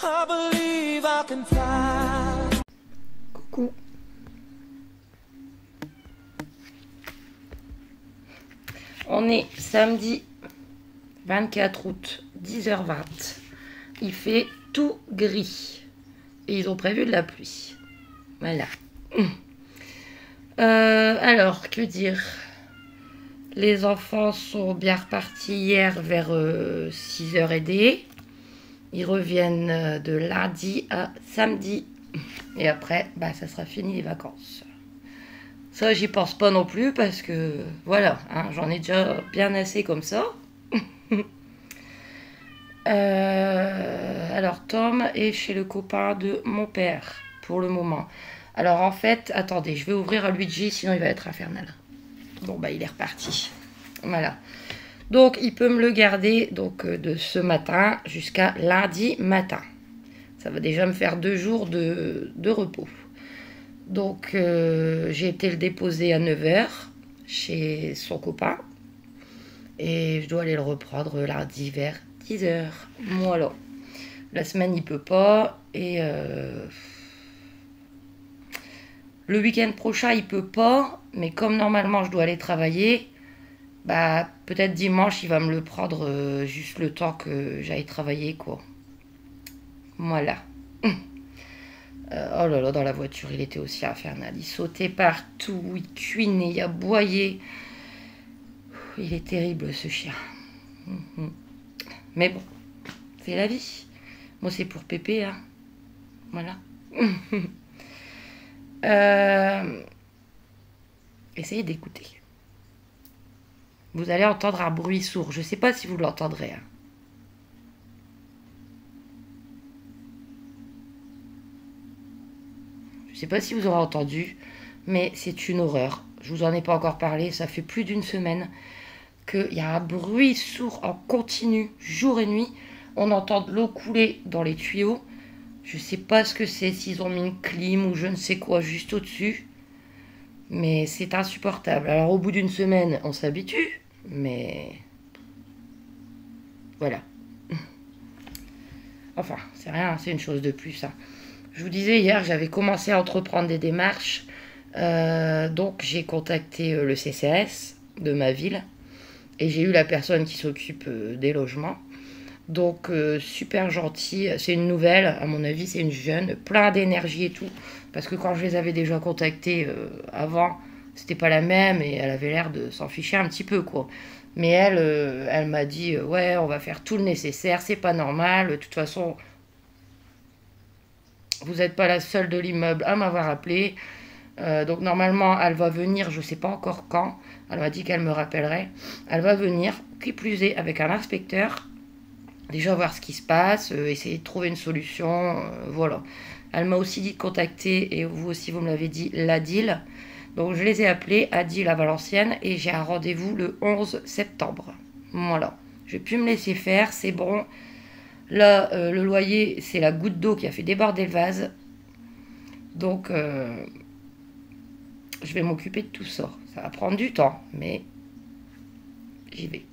I believe I can fly. Coucou. On est samedi 24 août, 10h20. Il fait tout gris. Et ils ont prévu de la pluie. Voilà. Alors, que dire? Les enfants sont bien repartis hier vers 6h30. Ils reviennent de lundi à samedi. Et après, bah, ça sera fini les vacances. Ça, j'y pense pas non plus parce que, voilà, hein, j'en ai déjà bien assez comme ça. Alors, Tom est chez le copain de mon père, pour le moment. Alors, en fait, attendez, je vais ouvrir à Luigi, sinon il va être infernal. Bon, bah, il est reparti. Voilà. Donc, il peut me le garder donc, de ce matin jusqu'à lundi matin. Ça va déjà me faire 2 jours de repos. Donc, j'ai été le déposer à 9h chez son copain. Et je dois aller le reprendre lundi vers 10h. Voilà. La semaine, il peut pas. Et le week-end prochain, il peut pas. Mais comme normalement, je dois aller travailler, bah, peut-être dimanche, il va me le prendre juste le temps que j'aille travailler, quoi. Voilà. Oh là là, dans la voiture, il était aussi infernal. Il sautait partout, il cuinait, il aboyait. Il est terrible, ce chien. Mais bon, c'est la vie. Moi, c'est pour Pépé, hein. Voilà. Essayez d'écouter. Vous allez entendre un bruit sourd. Je ne sais pas si vous l'entendrez, hein. Je ne sais pas si vous aurez entendu, mais c'est une horreur. Je vous en ai pas encore parlé, ça fait plus d'une semaine qu'il y a un bruit sourd en continu, jour et nuit. On entend de l'eau couler dans les tuyaux. Je ne sais pas ce que c'est, s'ils ont mis une clim ou je ne sais quoi juste au-dessus. Mais c'est insupportable. Alors au bout d'une semaine, on s'habitue, mais voilà. Enfin, c'est rien, c'est une chose de plus, hein. Je vous disais hier, j'avais commencé à entreprendre des démarches. Donc j'ai contacté le CCAS de ma ville. Et j'ai eu la personne qui s'occupe des logements. Donc super gentil. C'est une nouvelle, à mon avis, c'est une jeune. Plein d'énergie et tout. Parce que quand je les avais déjà contactés avant, c'était pas la même. Et elle avait l'air de s'en ficher un petit peu, quoi. Mais elle m'a dit, ouais, on va faire tout le nécessaire. C'est pas normal. De toute façon... Vous n'êtes pas la seule de l'immeuble à m'avoir appelé. Donc normalement, elle va venir, je ne sais pas encore quand. Elle m'a dit qu'elle me rappellerait. Elle va venir, qui plus est, avec un inspecteur. Déjà voir ce qui se passe, essayer de trouver une solution. Voilà. Elle m'a aussi dit de contacter, et vous aussi vous me l'avez dit, l'ADIL. Donc je les ai appelés, ADIL à Valenciennes, et j'ai un rendez-vous le 11 septembre. Voilà. Je vais plus me laisser faire, c'est bon. Là, le loyer, c'est la goutte d'eau qui a fait déborder le vase. Donc, je vais m'occuper de tout ça. Ça va prendre du temps, mais j'y vais.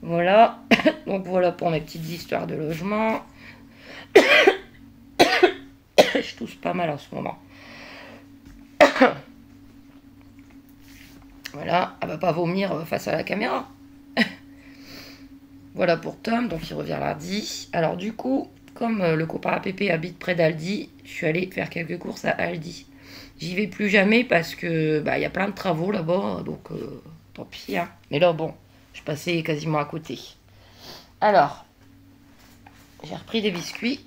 Voilà. Donc, voilà pour mes petites histoires de logement. Je tousse pas mal en ce moment. Voilà. Elle va pas vomir face à la caméra. Voilà pour Tom, donc il revient lundi. Alors du coup, comme le copain à Pépé habite près d'Aldi, je suis allée faire quelques courses à Aldi. J'y vais plus jamais parce que bah, y a plein de travaux là-bas, donc tant pis, hein. Mais là, bon, je passais quasiment à côté. Alors, j'ai repris des biscuits.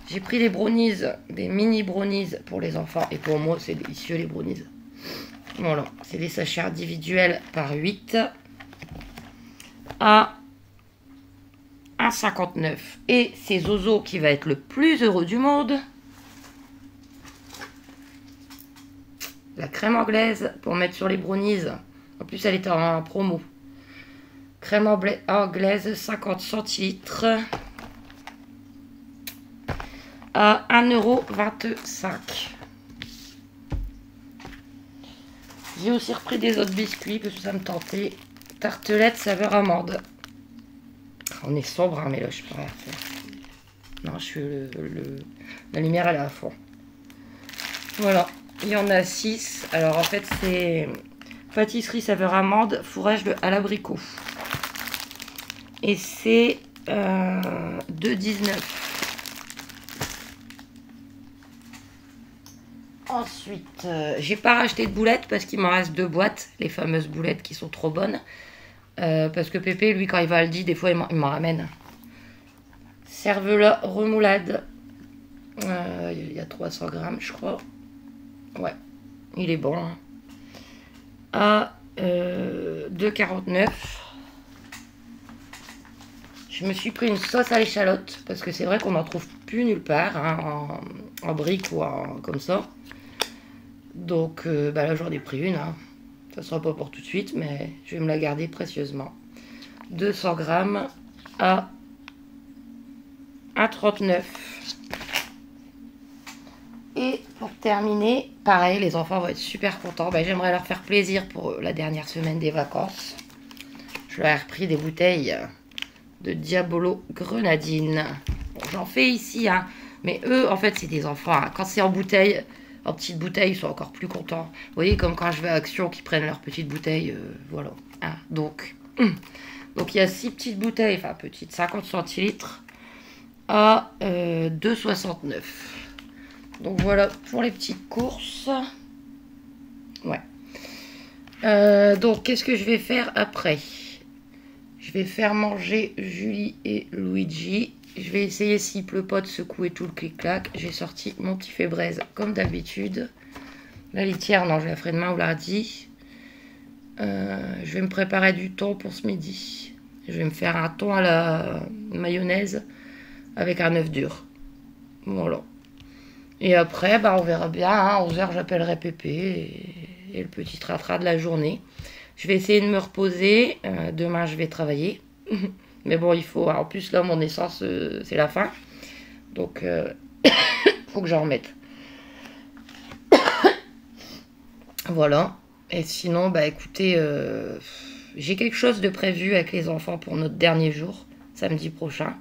J'ai pris des brownies, des mini brownies pour les enfants. Et pour moi, c'est délicieux les brownies. Voilà, c'est des sachets individuels par 8 à 1,59. Et c'est Zozo qui va être le plus heureux du monde. La crème anglaise pour mettre sur les brownies. En plus, elle est en promo. Crème anglaise 50 centilitres à 1,25 €. J'ai aussi repris des autres biscuits parce que ça me tentait. Tartelette saveur amande. On est sombre, hein, mais là, je peux rien faire. la lumière elle est à fond. Voilà, il y en a 6. Alors en fait c'est pâtisserie saveur amande, fourrage à l'abricot. Et c'est 2,19. Ensuite, j'ai pas racheté de boulettes parce qu'il m'en reste 2 boîtes, les fameuses boulettes qui sont trop bonnes. Parce que Pépé, lui, quand il va à Aldi, des fois, il m'en ramène. Cervelas remoulade. Il y a 300 grammes, je crois. Ouais, il est bon. Hein. À 2,49. Je me suis pris une sauce à l'échalote. Parce que c'est vrai qu'on n'en trouve plus nulle part. Hein, en brique ou comme ça. Donc là, j'en ai pris une. Hein. Ça sera pas pour tout de suite, mais je vais me la garder précieusement. 200 grammes à 1,39. Et pour terminer, pareil, les enfants vont être super contents. J'aimerais leur faire plaisir pour la dernière semaine des vacances. Je leur ai repris des bouteilles de Diabolo Grenadine. Bon, j'en fais ici, hein. Mais eux, en fait, c'est des enfants. Hein. Quand c'est en bouteille, en petite bouteille, ils sont encore plus contents. Vous voyez, comme quand je vais à Action, qui prennent leur petite bouteille. Voilà. Hein. Donc, il y a 6 petites bouteilles, enfin petites, 50 centilitres à 2,69. Donc voilà pour les petites courses. Ouais. Donc qu'est-ce que je vais faire après? Je vais faire manger Julie et Luigi. Je vais essayer, s'il pleut pas, de secouer tout le clic-clac. J'ai sorti mon petit fait braise comme d'habitude. La litière, non, je la ferai demain ou lundi. Je vais me préparer du thon pour ce midi. Je vais me faire un thon à la mayonnaise avec un œuf dur. Voilà. Et après, on verra bien. Hein, 11h, j'appellerai Pépé et le petit tratra de la journée. Je vais essayer de me reposer. Demain, je vais travailler. Mais bon, il faut... En plus, là, mon essence, c'est la fin. Donc, faut que j'en remette. Voilà. Et sinon, écoutez, j'ai quelque chose de prévu avec les enfants pour notre dernier jour, samedi prochain.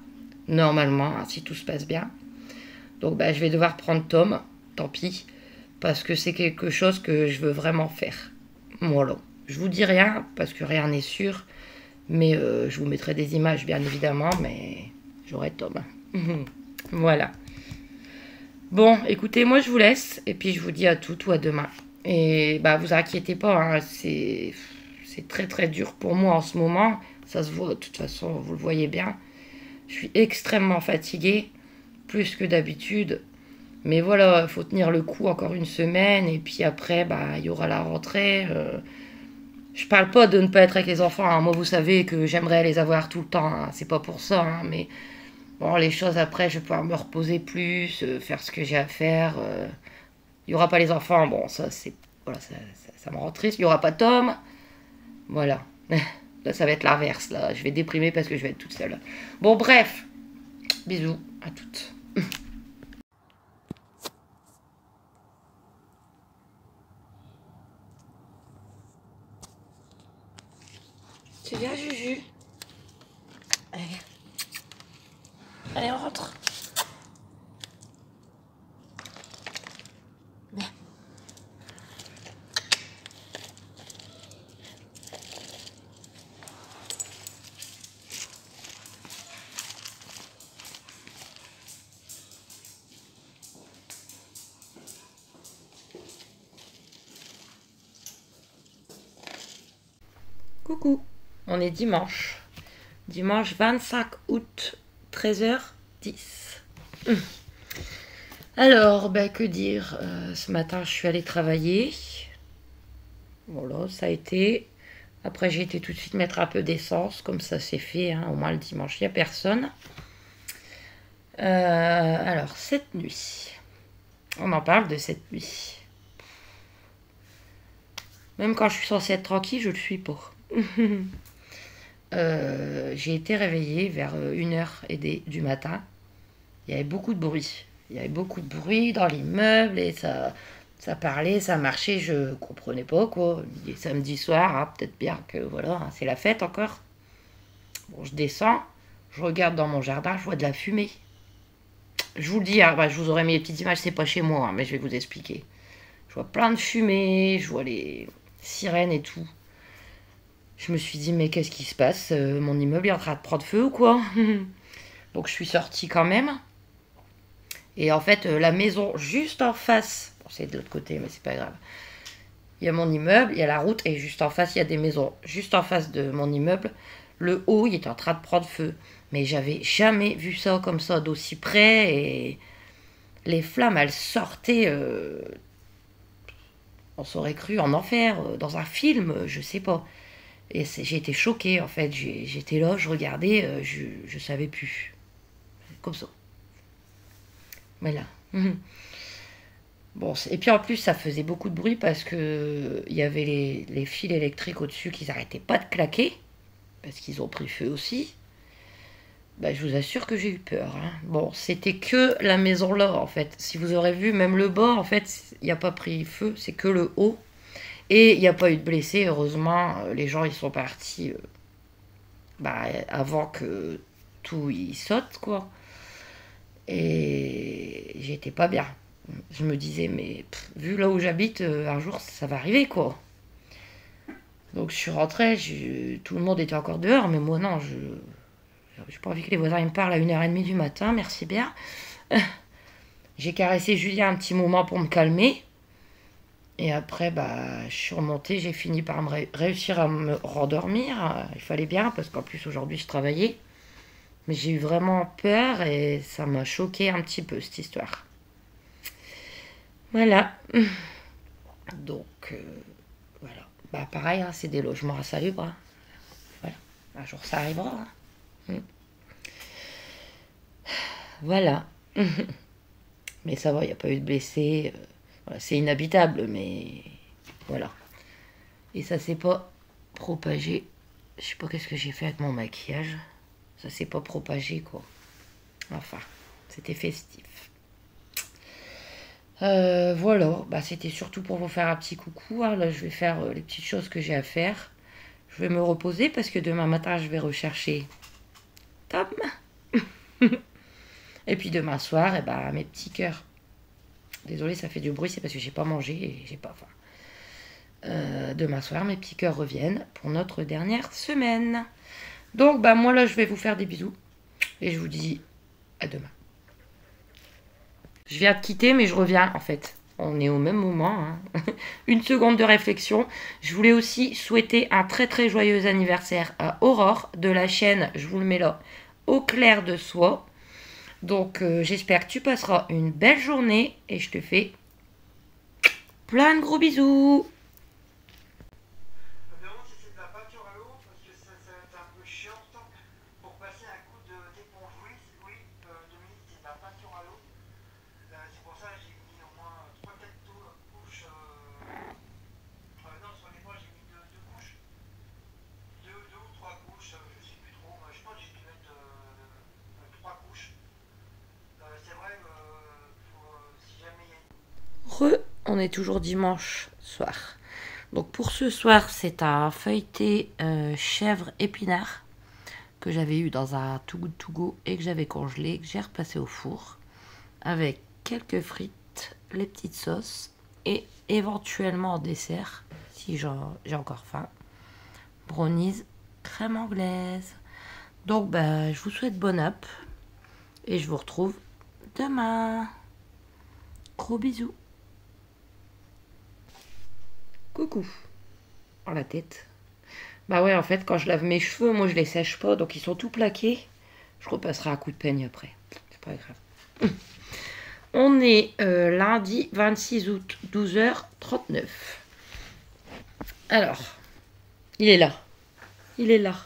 Normalement, hein, si tout se passe bien. Donc, je vais devoir prendre Tom, tant pis, parce que c'est quelque chose que je veux vraiment faire. Voilà. Je vous dis rien, parce que rien n'est sûr, mais je vous mettrai des images, bien évidemment, mais j'aurai Tom. Voilà. Bon, écoutez, moi, je vous laisse, et puis je vous dis à toutes ou à demain. Et vous inquiétez pas, hein, c'est très très dur pour moi en ce moment. Ça se voit, de toute façon, vous le voyez bien. Je suis extrêmement fatiguée, plus que d'habitude. Mais voilà, il faut tenir le coup encore une semaine. Et puis après, il y aura la rentrée. Je parle pas de ne pas être avec les enfants. Hein. Moi, vous savez que j'aimerais les avoir tout le temps. Hein. C'est pas pour ça. Hein. Mais bon, les choses après, je vais pouvoir me reposer plus, faire ce que j'ai à faire. Il n'y aura pas les enfants. Bon, ça, c'est... Voilà, ça me rend triste. Il n'y aura pas Tom. Voilà. Là, ça va être l'inverse. Là, je vais déprimer parce que je vais être toute seule. Bon, bref. Bisous à toutes. Tu viens, Juju? Allez. Allez, on rentre. Viens. Coucou. On est dimanche. Dimanche 25 août, 13h10. Alors, que dire, ce matin, je suis allée travailler. Voilà, ça a été. Après, j'ai été tout de suite mettre un peu d'essence, comme ça c'est fait. Hein, au moins le dimanche, il n'y a personne. Alors, cette nuit. On en parle de cette nuit. Même quand je suis censée être tranquille, je le suis pas. J'ai été réveillée vers 1h du matin. Il y avait beaucoup de bruit. Il y avait beaucoup de bruit dans l'immeuble et ça parlait, ça marchait. Je comprenais pas quoi. Il est samedi soir, hein, peut-être bien que voilà, hein, c'est la fête encore. Bon, je descends, je regarde dans mon jardin, je vois de la fumée. Je vous le dis, hein, bah, je vous aurais mis les petites images, c'est pas chez moi, hein, mais je vais vous expliquer. Je vois plein de fumée, je vois les sirènes et tout. Je me suis dit, mais qu'est-ce qui se passe? Mon immeuble est en train de prendre feu ou quoi? Donc je suis sortie quand même. Et en fait, la maison juste en face, bon, c'est de l'autre côté, mais c'est pas grave. Il y a mon immeuble, il y a la route, et juste en face, il y a des maisons. Juste en face de mon immeuble, le haut, il est en train de prendre feu. Mais j'avais jamais vu ça comme ça, d'aussi près, et les flammes, elles sortaient, on s'aurait cru en enfer, dans un film, je sais pas. Et j'ai été choquée, en fait. J'étais là, je regardais, je savais plus. Comme ça. Voilà. Bon, et puis en plus, ça faisait beaucoup de bruit parce que il y avait les fils électriques au-dessus qui n'arrêtaient pas de claquer. Parce qu'ils ont pris feu aussi. Bah, je vous assure que j'ai eu peur. Hein. Bon, c'était que la maison là, en fait. Si vous aurez vu, même le bas, en fait, il n'y a pas pris feu. C'est que le haut. Et il n'y a pas eu de blessés. Heureusement, les gens, ils sont partis avant que tout y saute, quoi. Et j'étais pas bien. Je me disais, mais vu là où j'habite, un jour, ça va arriver, quoi. Donc je suis rentrée, tout le monde était encore dehors, mais moi non, j'ai pas envie que les voisins ils me parlent à 1h30 du matin, merci bien. J'ai caressé Julien un petit moment pour me calmer. Et après, je suis remontée, j'ai fini par réussir à me rendormir. Il fallait bien, parce qu'en plus aujourd'hui je travaillais. Mais j'ai eu vraiment peur et ça m'a choqué un petit peu cette histoire. Voilà. Donc, voilà. Bah pareil, hein, c'est des logements insalubres. Hein. Voilà. Un jour ça arrivera. Hein. Voilà. Mais ça va, il n'y a pas eu de blessés. Voilà, c'est inhabitable, mais voilà. Et ça s'est pas propagé. Je sais pas qu'est-ce que j'ai fait avec mon maquillage. Ça s'est pas propagé, quoi. Enfin, c'était festif. Voilà, c'était surtout pour vous faire un petit coucou. Hein. Là, je vais faire les petites choses que j'ai à faire. Je vais me reposer parce que demain matin, je vais rechercher Tom. Et puis demain soir, mes petits cœurs. Désolée, ça fait du bruit, c'est parce que j'ai pas mangé et j'ai pas faim. Demain soir, mes petits cœurs reviennent pour notre dernière semaine. Donc, moi, là, je vais vous faire des bisous. Et je vous dis à demain. Je viens de quitter, mais je reviens, en fait. On est au même moment. Hein. Une seconde de réflexion. Je voulais aussi souhaiter un très, très joyeux anniversaire à Aurore de la chaîne, je vous le mets là, Au clair de soie. Donc, j'espère que tu passeras une belle journée. Et je te fais plein de gros bisous. On est toujours dimanche soir. Donc pour ce soir, c'est un feuilleté chèvre épinard que j'avais eu dans un Too Good To Go et que j'avais congelé, que j'ai repassé au four avec quelques frites, les petites sauces et éventuellement en dessert, si j'ai encore faim, brownies crème anglaise. Donc je vous souhaite bonne app et je vous retrouve demain. Gros bisous. Coucou. Oh la tête. Bah ouais, en fait, quand je lave mes cheveux, moi je les sèche pas, donc ils sont tout plaqués. Je repasserai un coup de peigne après. C'est pas grave. On est lundi 26 août, 12h39. Alors, il est là. Il est là.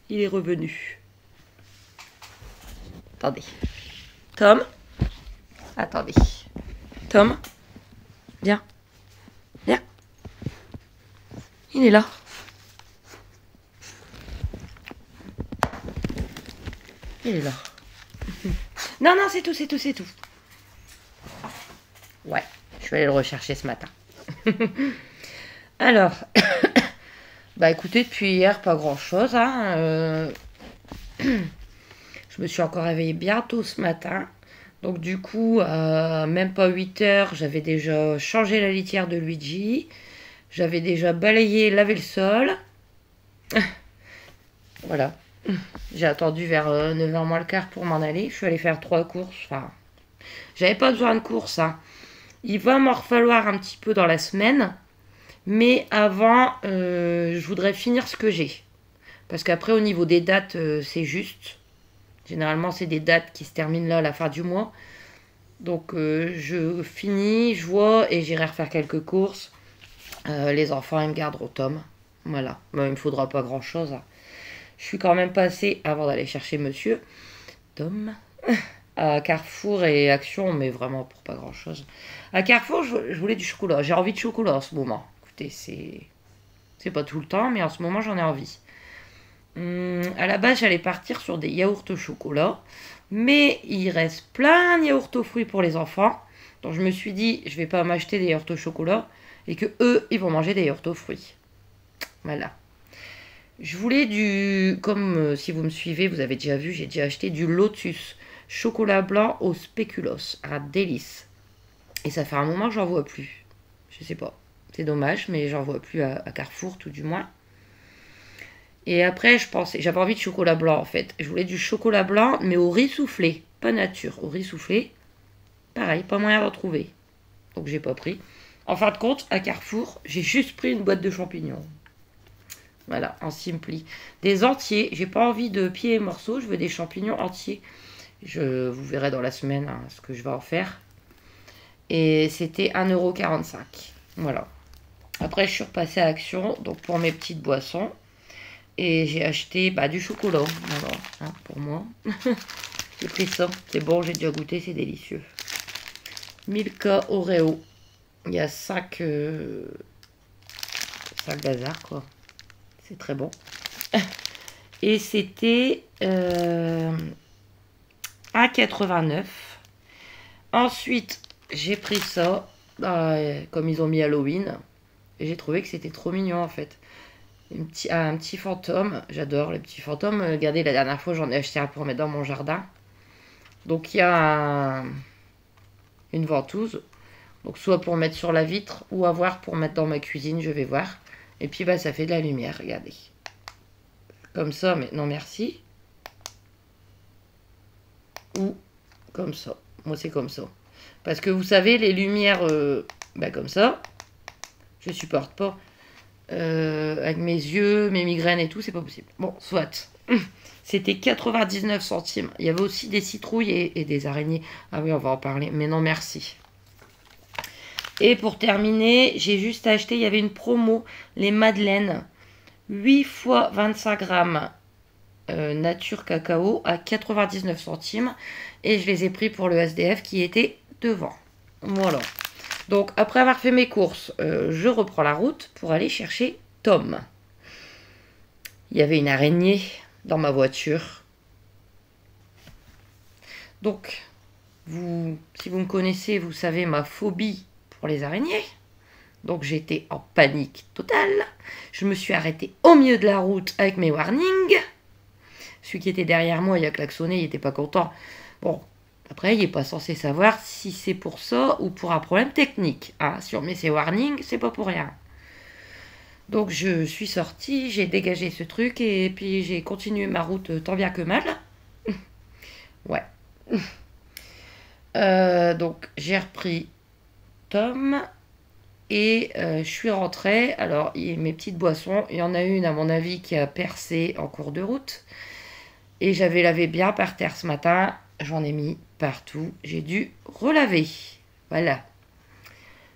Il est revenu. Attendez. Tom. Attendez. Tom. Viens. Viens. Il est là. Il est là. Non, non, c'est tout, c'est tout, c'est tout. Ouais, je vais aller le rechercher ce matin. Alors, écoutez, depuis hier, pas grand-chose. Hein, je me suis encore réveillée bientôt ce matin. Donc du coup, à même pas 8 heures, j'avais déjà changé la litière de Luigi. J'avais déjà balayé, lavé le sol. Voilà. J'ai attendu vers 9h moins le quart pour m'en aller. Je suis allée faire 3 courses. Enfin, j'avais pas besoin de courses, hein. Il va m'en falloir un petit peu dans la semaine. Mais avant, je voudrais finir ce que j'ai. Parce qu'après, au niveau des dates, c'est juste. Généralement, c'est des dates qui se terminent là à la fin du mois. Donc, je finis, je vois et j'irai refaire quelques courses. Les enfants, ils me garderont Tom. Voilà. Bon, il ne me faudra pas grand-chose, hein. Je suis quand même passée, avant d'aller chercher monsieur Tom, à Carrefour et Action, mais vraiment pour pas grand-chose. À Carrefour, je voulais du chocolat. J'ai envie de chocolat en ce moment. Écoutez, c'est pas tout le temps, mais en ce moment, j'en ai envie. À la base, j'allais partir sur des yaourts au chocolat, mais il reste plein de yaourts aux fruits pour les enfants. Donc je me suis dit, je vais pas m'acheter des yaourts au chocolat et que eux, ils vont manger des yaourts aux fruits. Voilà. Je voulais comme si vous me suivez, vous avez déjà vu, j'ai déjà acheté du Lotus chocolat blanc au spéculoos à délice. Et ça fait un moment que j'en vois plus. Je sais pas. C'est dommage, mais j'en vois plus à Carrefour, tout du moins. Et après, j'avais envie de chocolat blanc en fait. Je voulais du chocolat blanc, mais au riz soufflé. Pas nature, au riz soufflé. Pareil, pas moyen d'en trouver. Donc j'ai pas pris. En fin de compte, à Carrefour, j'ai juste pris une boîte de champignons. Voilà, en Simply. Des entiers. J'ai pas envie de pieds et morceaux. Je veux des champignons entiers. Vous verrez dans la semaine hein, ce que je vais en faire. Et c'était 1,45 €. Voilà. Après, je suis repassée à Action. Donc pour mes petites boissons. Et j'ai acheté du chocolat. Alors, hein, pour moi. J'ai pris ça. C'est bon, j'ai déjà goûté. C'est délicieux. Milka Oreo. Il y a 5 bazar, quoi. C'est très bon. Et c'était 1,89 €. Ensuite, j'ai pris ça. Comme ils ont mis Halloween. Et j'ai trouvé que c'était trop mignon, en fait. Un petit fantôme. J'adore les petits fantômes. Regardez, la dernière fois, j'en ai acheté un pour mettre dans mon jardin. Donc, il y a une ventouse. Donc, soit pour mettre sur la vitre ou avoir pour mettre dans ma cuisine. Je vais voir. Et puis, ça fait de la lumière. Regardez. Comme ça, mais non, merci. Ou comme ça. Moi, c'est comme ça. Parce que vous savez, les lumières comme ça, je supporte pas. Avec mes yeux, mes migraines et tout, c'est pas possible. Bon, soit. C'était 99 centimes. Il y avait aussi des citrouilles et des araignées. Ah oui, on va en parler. Mais non, merci. Et pour terminer, j'ai juste acheté, il y avait une promo, les madeleines. 8 fois 25 grammes nature cacao à 99 centimes. Et je les ai pris pour le SDF qui était devant. Voilà. Donc, après avoir fait mes courses, je reprends la route pour aller chercher Tom. Il y avait une araignée dans ma voiture. Donc, si vous me connaissez, vous savez ma phobie pour les araignées. Donc, j'étais en panique totale. Je me suis arrêtée au milieu de la route avec mes warnings. Celui qui était derrière moi, il a klaxonné, il n'était pas content. Bon, après, il n'est pas censé savoir si c'est pour ça ou pour un problème technique. Hein. Si on met ses warnings, c'est pas pour rien. Donc, je suis sortie, j'ai dégagé ce truc et puis j'ai continué ma route tant bien que mal. Ouais. Donc, j'ai repris Tom et je suis rentrée. Alors, mes petites boissons, il y en a une, à mon avis, qui a percé en cours de route. Et j'avais lavé bien par terre ce matin. J'en ai mis partout. J'ai dû relaver. Voilà.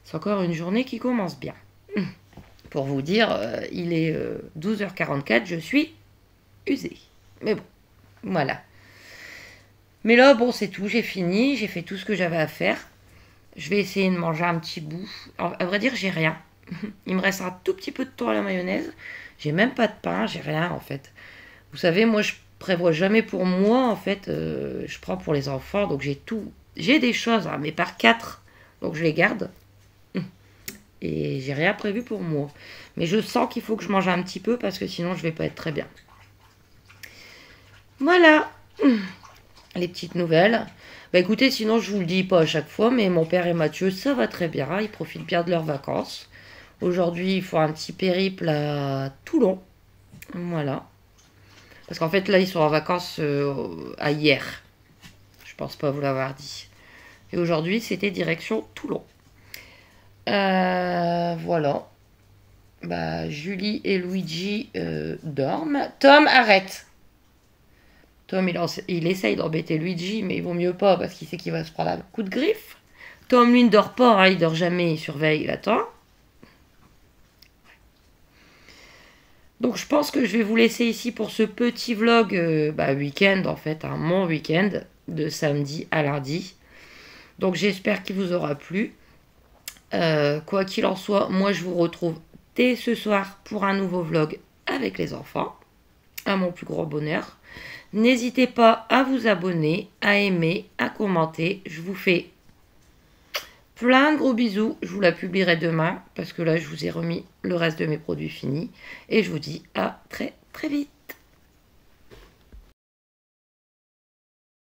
C'est encore une journée qui commence bien. Pour vous dire, il est 12h44. Je suis usée. Mais bon, voilà. Mais là, bon, c'est tout. J'ai fini. J'ai fait tout ce que j'avais à faire. Je vais essayer de manger un petit bout. Alors, à vrai dire, j'ai rien. Il me reste un tout petit peu de thon à la mayonnaise. J'ai même pas de pain. J'ai rien, en fait. Vous savez, moi, je prévois jamais pour moi, en fait. Je prends pour les enfants. Donc, j'ai tout. J'ai des choses, hein, mais par 4. Donc, je les garde. Et j'ai rien prévu pour moi. Mais je sens qu'il faut que je mange un petit peu parce que sinon, je vais pas être très bien. Voilà. Les petites nouvelles. Bah écoutez, sinon je vous le dis pas à chaque fois, mais mon père et Mathieu, ça va très bien. Ils profitent bien de leurs vacances. Aujourd'hui, ils font un petit périple à Toulon. Voilà. Parce qu'en fait, là, ils sont en vacances à hier. Je pense pas vous l'avoir dit. Et aujourd'hui, c'était direction Toulon. Voilà. Bah, Julie et Luigi dorment. Tom, arrête. Tom, il essaye d'embêter Luigi, mais il vaut mieux pas parce qu'il sait qu'il va se prendre un coup de griffe. Tom, lui, ne dort pas, hein, il dort jamais, il surveille, il attend. Donc, je pense que je vais vous laisser ici pour ce petit vlog week-end, en fait, mon week-end, de samedi à lundi. Donc, j'espère qu'il vous aura plu. Quoi qu'il en soit, moi, je vous retrouve dès ce soir pour un nouveau vlog avec les enfants, à mon plus grand bonheur. N'hésitez pas à vous abonner, à aimer, à commenter. Je vous fais plein de gros bisous. Je vous la publierai demain parce que là, je vous ai remis le reste de mes produits finis. Et je vous dis à très très vite.